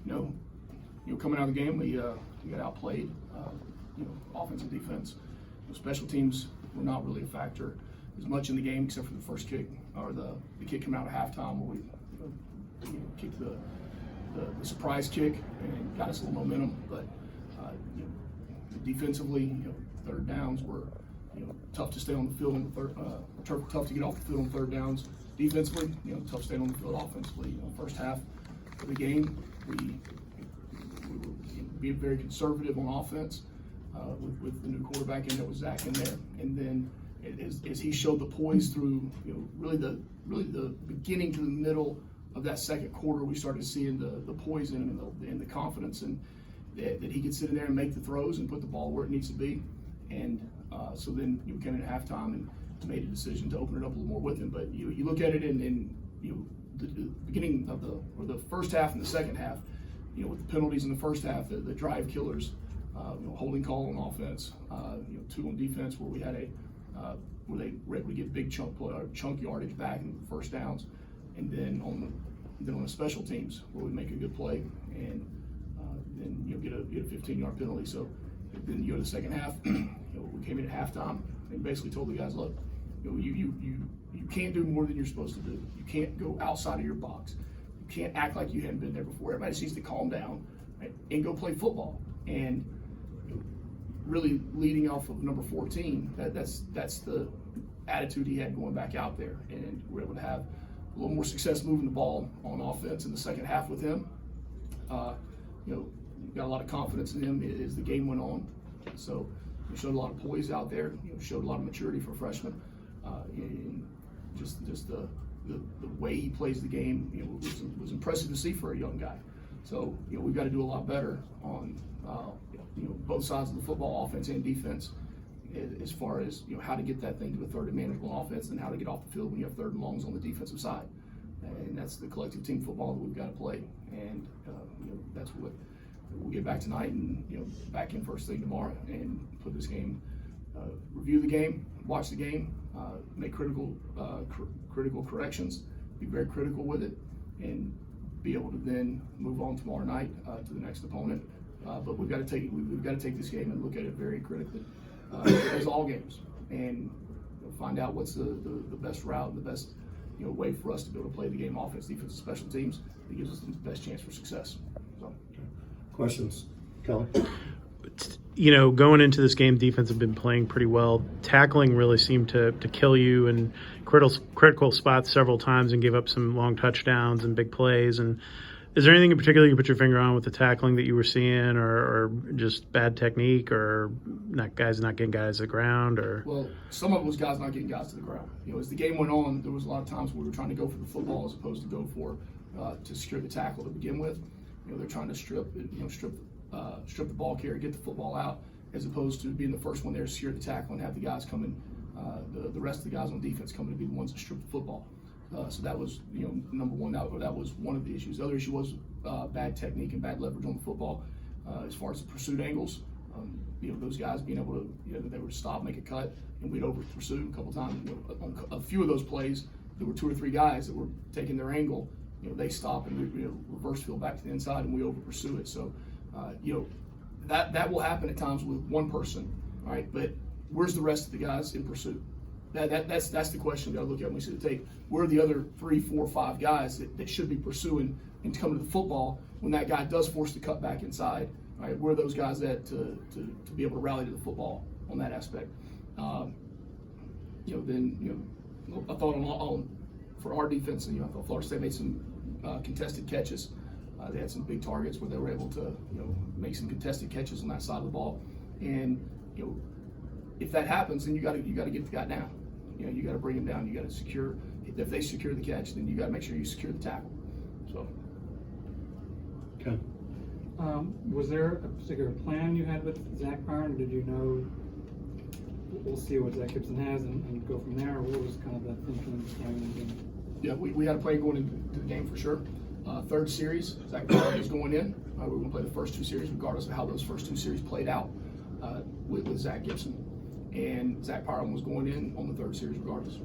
Coming out of the game, we got outplayed. Offense and defense. Special teams were not really a factor as much in the game, except for the first kick or the kick coming out of halftime where we kicked the surprise kick and got us a little momentum. But defensively, third downs were tough to stay on the field on the tough to get off the field on third downs. Defensively, tough staying on the field. Offensively, first half of the game, we were being very conservative on offense with the new quarterback in there, with Zach in there, and then as he showed the poise through really the beginning to the middle of that second quarter, we started seeing the poise in him and the confidence, and that he could sit in there and make the throws and put the ball where it needs to be. And so then we came in at halftime and made a decision to open it up a little more with him. But you look at it in the beginning of the first half and the second half, with the penalties in the first half, the drive killers, holding call on offense, 2 on defense where we had where they were able to get big chunk yardage back in the first downs, and then on the special teams where we make a good play and then get a 15-yard penalty. So then you go to the second half. We came in at halftime and basically told the guys, look, you can't do more than you're supposed to do. You can't go outside of your box. You can't act like you hadn't been there before. Everybody just needs to calm down, right, and go play football. And really leading off of number 14, that's the attitude he had going back out there, and we're able to have a little more success moving the ball on offense in the second half with him. Got a lot of confidence in him as the game went on. So he showed a lot of poise out there. Showed a lot of maturity for a freshman. And just the way he plays the game, was impressive to see for a young guy. So we've got to do a lot better on both sides of the football, offense and defense, as far as how to get that thing to a third and manageable offense, and how to get off the field when you have third and longs on the defensive side. And that's the collective team football that we've got to play. And that's what we'll get back tonight, and back in first thing tomorrow, and put this game, review the game, watch the game, make critical corrections, be very critical with it, and be able to then move on tomorrow night to the next opponent. But we've got to take this game and look at it very critically, as all games, and find out what's the best route and the best way for us to be able to play the game, offense, defense, and special teams, that gives us the best chance for success. So. Questions, Kelly? Going into this game, defense have been playing pretty well. Tackling really seemed to kill you in critical spots several times and give up some long touchdowns and big plays. And is there anything in particular you put your finger on with the tackling that you were seeing, or just bad technique, or guys not getting guys to the ground? Or well, some of it was guys not getting guys to the ground. As the game went on, there was a lot of times where we were trying to go for the football as opposed to go for to secure the tackle to begin with. They're trying to strip the ball carrier, get the football out, as opposed to being the first one there to secure the tackle and have the guys coming, the rest of the guys on defense coming to be the ones that strip the football. So that was, number one. That was one of the issues. The other issue was bad technique and bad leverage on the football, as far as the pursuit angles. Those guys being able to, they would stop, make a cut, and we'd over pursue a couple times. On a few of those plays, there were 2 or 3 guys that were taking their angle. They stop and we reverse field back to the inside, and we over pursue it. So, that will happen at times with one person, all right? But where's the rest of the guys in pursuit? That's the question we got to look at when we see the tape. Where are the other 3, 4, 5 guys that should be pursuing and coming to the football when that guy does force the cut back inside? All right, where are those guys at to be able to rally to the football on that aspect? I thought for our defense, I thought Florida State made some contested catches. They had some big targets where they were able to, make some contested catches on that side of the ball. And if that happens, then you got to get the guy down. You got to bring him down. You got to secure. If they secure the catch, then you got to make sure you secure the tackle. So. Okay. Was there a particular plan you had with Zach Byron, or did you know we'll see what Zach Gibson has and go from there? Or what was kind of the thinking behind the game? Yeah, we had a plan going into the game for sure. Third series, Zach Byron was going in. We were going to play the first 2 series regardless of how those first 2 series played out with Zach Gibson. And Zach Byron was going in on the third series regardless.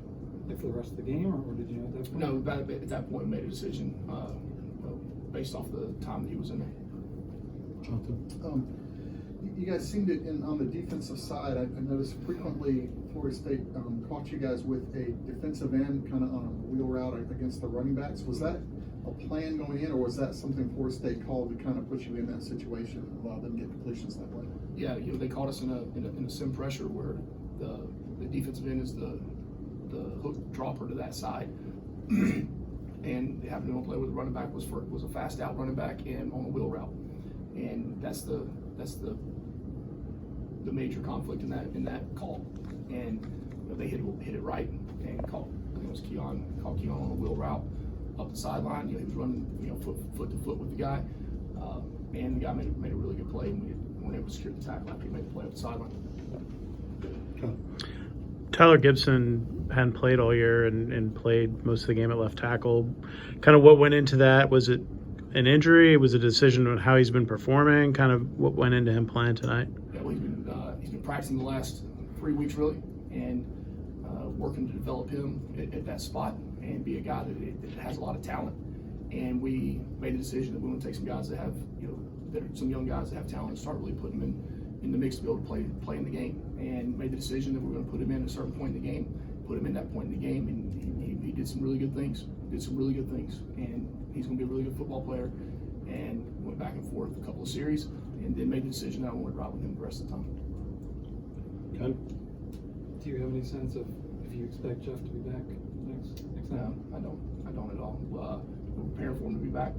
For the rest of the game, or did you know at that point? No, at that point we made a decision. based off the time that he was in there. Jonathan? You guys seem to, on the defensive side, I noticed frequently Florida State caught you guys with a defensive end kind of on a wheel route against the running backs. Was that a plan going in, or was that something Florida State called to kind of put you in that situation and allow them to get completions that way? Yeah, they caught us in a sim pressure where the defensive end is the hook dropper to that side, and they happened to play with the running back was a fast out running back and on a wheel route, and that's the major conflict in that call, and they hit it right and caught. I think it was Keon on a wheel route up the sideline. He was running foot to foot with the guy, and the guy made a really good play. And we weren't able to secure the tackle after he made the play up the sideline. Tyler Gibson hadn't played all year and played most of the game at left tackle. Kind of what went into that? Was it an injury? Was it a decision on how he's been performing? Kind of what went into him playing tonight? Yeah, well, he's been practicing the last 3 weeks really, and working to develop him at that spot and be a guy that has a lot of talent. And we made the decision that we want to take some guys that have, some young guys that have talent and start really putting them in the mix to be able to play in the game. And made the decision that we're going to put him in at a certain point in the game, put him in that point in the game, and he did some really good things. And he's going to be a really good football player. And went back and forth a couple of series, and then made the decision that I wanted to ride with him the rest of the time. Ken? Do you have any sense of if you expect Jeff to be back next No, time? I don't at all. We're preparing for him to be back.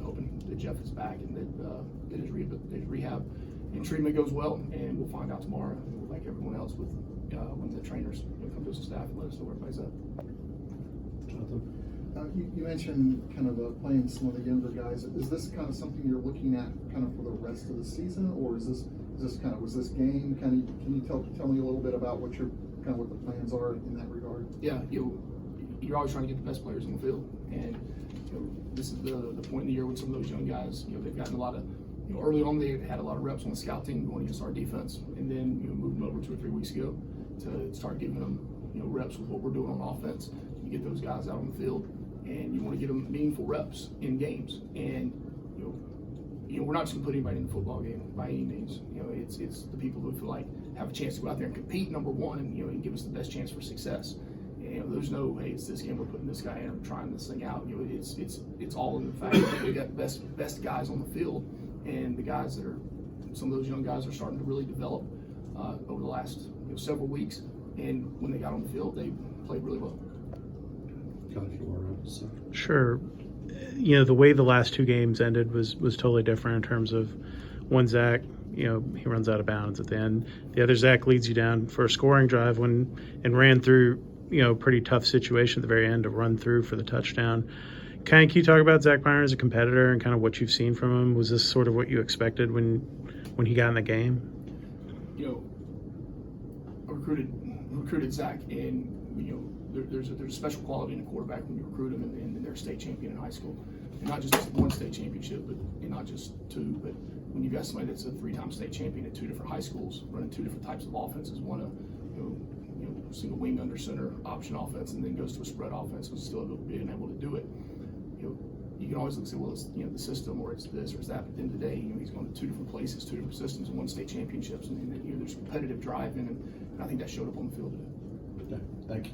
Hoping that Jeff is back and that his rehab and treatment goes well, and we'll find out tomorrow, like everyone else, with when the trainers come to us as staff and let us know where everybody's at. Jonathan? You mentioned kind of playing some of the younger guys. Is this kind of something you're looking at kind of for the rest of the season, or was this game kind of? Can you tell me a little bit about what the plans are in that regard? Yeah, you're always trying to get the best players on the field, and this is the point in the year when some of those young guys, they've gotten a lot of, early on they had a lot of reps on the scout team going against our defense, and then moved them over 2 or 3 weeks ago to start giving them reps with what we're doing on offense. You get those guys out on the field, and you want to get them meaningful reps in games. And we're not just going to put anybody in the football game by any means. It's the people who feel like have a chance to go out there and compete, number one, and give us the best chance for success. There's no, hey, it's this game, we're putting this guy in, or trying this thing out. It's all in the fact that we got best guys on the field, and the guys that are, some of those young guys are starting to really develop over the last several weeks. And when they got on the field, they played really well. Sure. The way the last 2 games ended was totally different in terms of one Zach, he runs out of bounds at the end. The other Zach leads you down for a scoring drive and ran through, pretty tough situation at the very end to run through for the touchdown. Can you talk about Zach Byron as a competitor and kind of what you've seen from him? Was this sort of what you expected when he got in the game? I recruited Zach, and there's a special quality in a quarterback when you recruit him, and they're a state champion in high school, and not just one state championship, and not just 2, but when you've got somebody that's a 3-time state champion at 2 different high schools, running 2 different types of offenses, one a single wing under center option offense, and then goes to a spread offense, and still being able to do it. You can always look and say, well, it's the system, or it's this, or it's that. But at the end of the day, he's going to 2 different places, 2 different systems, and 1 state championships, and there's competitive drive in him, and I think that showed up on the field today. Okay. Thank you.